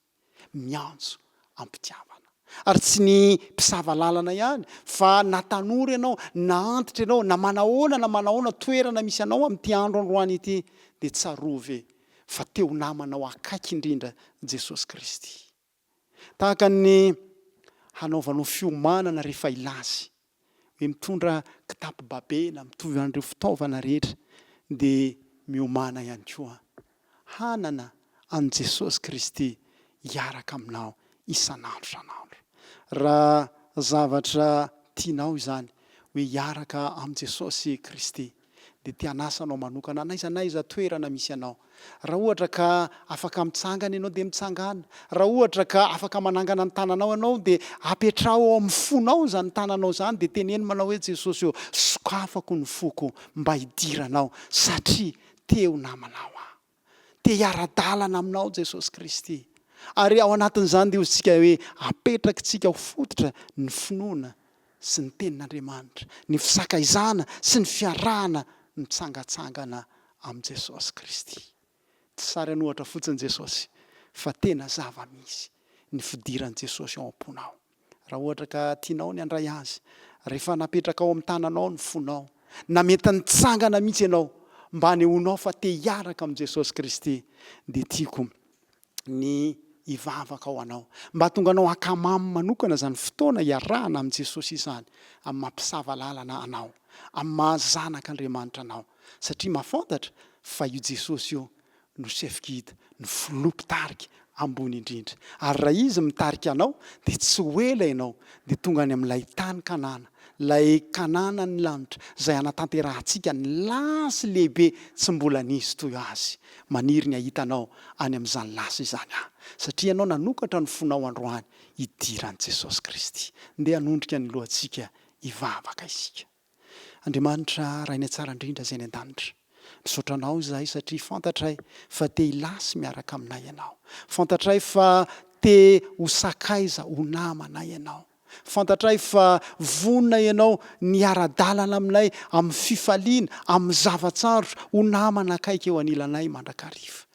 miantso ampitiavana. Ary tsy ny mpisava lalana ihany fa na tanora ianao, na antitra ianao, na manahoana toerana misy anao amin'ity andro androany ity dia tsarovy fa teo namanao akaiky indrindra Jesosy Kristy. Tahaka ny hanaovanao fiomanana rehefa ilasy, hoe mitondra kitapo babena mitovy an'ireo fitaovana rehetra dia miomana ihany koa. Hanana an' Jesosy Kristy hiaraka aminao isan'andro isan'andro. Raha zavatra tianao izany hoe hiaraka amin'i Jesosy Kristy dia ty hanasanao manokana n'aiza toerana misy anao. Raha ohatra ka afaka mitsangana ianao dia mitsangana. Raha ohatra ka afaka manangana ny tananao ianao dia apetrao ao amin'ny fonao zany tananao zany dia teneny manao hoe Jesosy eo, sokafako ny foko mba hidiranao satria teo namanao aho. Te hiara-dalana aminao Jesosy Kristy. Ary ao anatin'izany dia ozintsika hoe apetrakintsika ho fototra ny finoana sy ny tenin'Andriamanitra, ny fisakaizana sy ny fiarahana mitsangatsangana amin'i Jesosy Kristy. Tsy sary anohatra fotsiny Jesosy fa tena zava-misy ny fidiran'i Jesosy ao am-ponao. Raha ohatra ka tianao ny handray azy, rehefa napetraka ao amin'ny tananao ny fonao, na mety nitsangana mihitsy ianao mba hanehoanao fa te hiaraka amin'i Jesosy Kristy, dia tiako ny hivavaka ao anao mba tonga anao hakamamy manokana zany fotoana hiarahana amin'i Jesosy izany, amin'ny mampisava lalana anao, amin'ny mahazanaka Andriamanitra anao, satria mahafantatra fa io Jesosy io no sefo-gida, ny filopi-tarika ambony indrindra. Ary raha izy mitarika anao dia tsy ho ela ianao dia tonga any amin'ilay tany Kanana, ilay Kanana ny lanitra izay anatanterantsika ny lasy lehibe tsy mbola nisy toy azy. Maniry ny ahitanao any amin'izany lasy izany satria ianao nanokatra ny fonao androany hidiran'i Jesosy Kristy. Ndeha hanondrika ny lohantsika hivavaka isika. Andriamanitra rainy tsara indrindra izay ny an-danitra, misaotranao izahay satria fantatray fa te hilasy miaraka aminay ianao. Fantatray fa te ho sakaiza ho namanay ianao. Fantatray fa vonona ianao ny ara-dalana aminay amin'ny fifaliana, amin'ny zavatsarotra ho namana akaiky eo anilanay mandrakariva.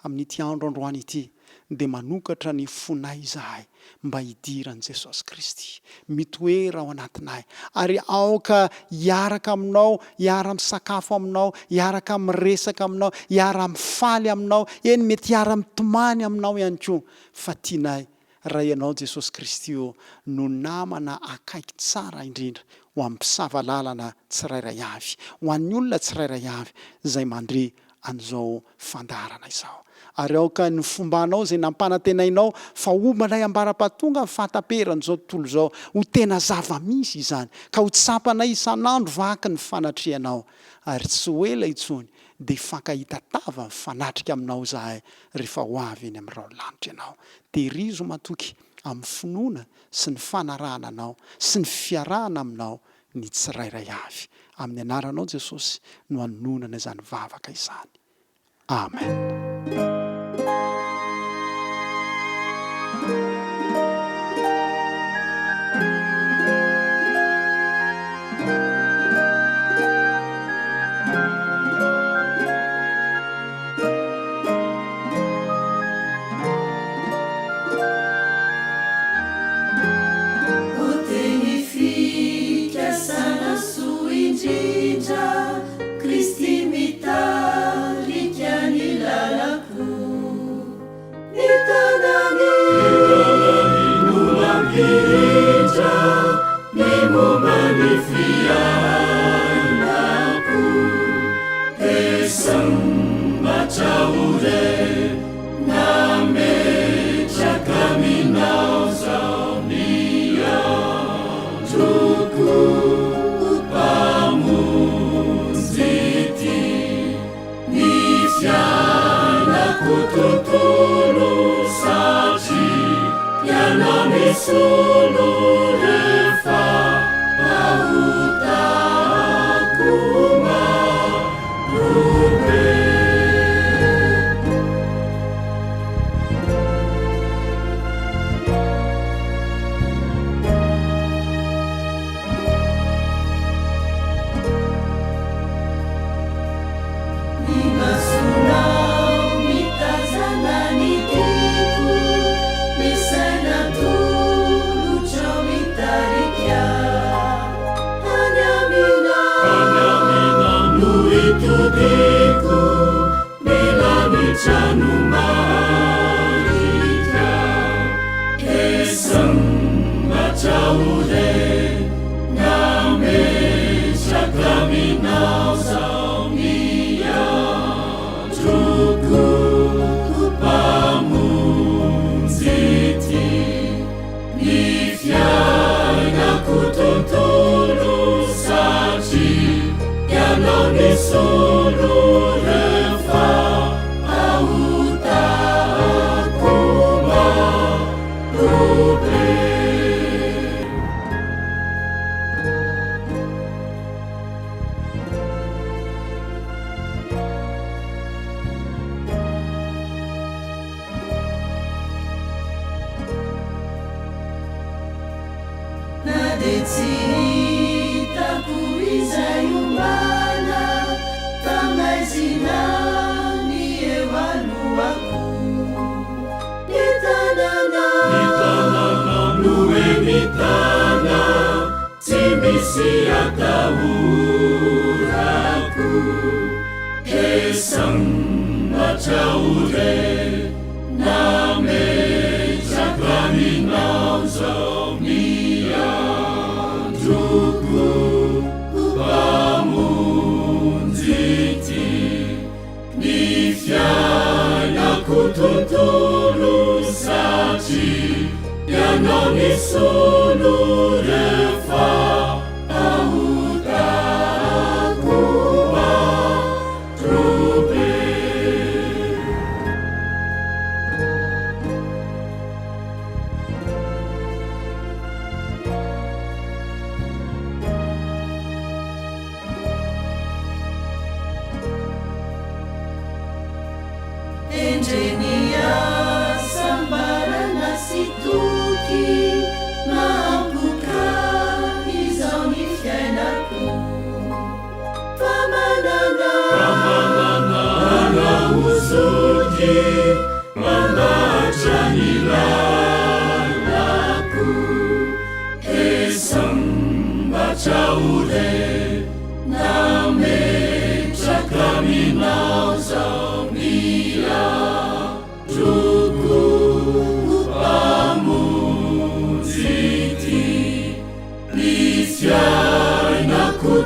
Amin'ity andro androany ity dia manokatra ny fonay izahay mba hidiran'i Jesosy Kristy, mitoera ao anatinay ary aoka hiaraka aminao, hiara-misakafo aminao, hiaraka miresaka aminao, hiara-mifaly aminao, eny mety hiara-mitomany aminao ihany koa, fa tianay raha ianao Jesosy Kristy io no namana akaiky tsara indrindra ho amin'ny mpisava lalana tsirairay avy, ho an'ny olona tsirairay avy izay mandre an'izao fandarana izao. Ary aoka ny fombanao izay nampanantenainao fa omanay ambara-pahatonga ny fahatamperan'izao tontolo izao ho tena zava-misy izany, ka ho tsapanay isan'andro vaky ny fanatrehanao, ary tsy ho ela intsony dia fankahita tava ny fanatrika aminao izahay rehefa ho avy eny amin'irao lanitra ianao. Tehirizo matoky amin'ny finoana sy ny fanarahana anao sy ny fiarahana aminao ny tsirairay avy. Amin'ny anaranao Jesosy no hanonana izany vavaka izany. Amen. Kristi mitarika ny lalako, ny tanany no mampihitra, ny momba ny fiainako, esambatraore nametraka aminao zao ny androko.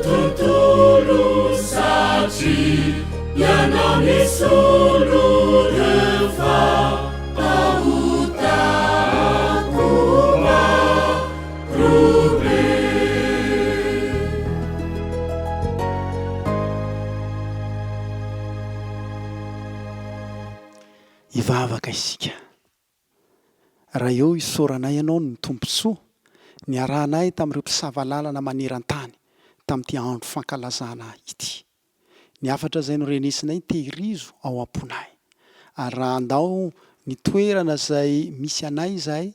Tontolo satria ianao misolo rehefa ahotako marobe. Ivavaka isika. Raha eo isaoranay ianao ny tompontsoa niarahanay tamin'ireo mpisavalalana maneran-tany tamin'ity andro fankalazana ity. Ny afatra izay norenesinay tehirizo ao am-ponay. Ary raha andao ny toerana izay misy anay izay,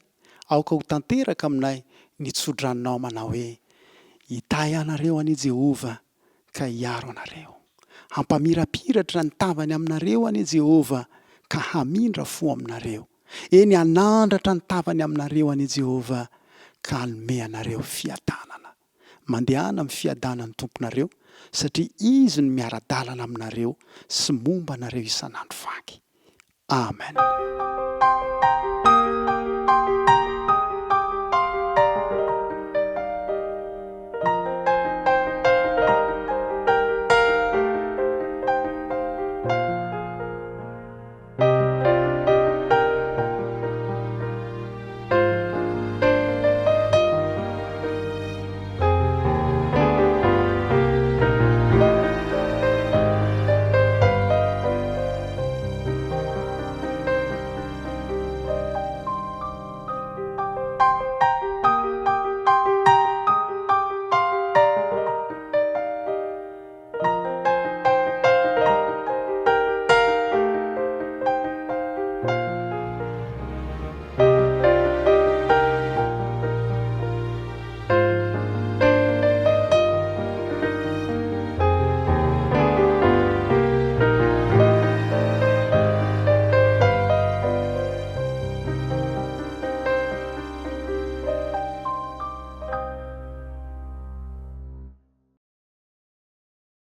aoka ho tanteraka aminay ny tsodranonao manao hoe hitay anareo ani Jehova ka hiaro anareo. Hampamirapiratra ny tavany aminareo ani Jehova ka hamindra fo aminareo. Eny hanandratra ny tavany aminareo ani Jehova ka hanome anareo fiadanana. Mandehana amin'ny fiadanan'ny tomponareo satria izy no miara-dalana aminareo sy momba anareo isan'andro vaky. Amen.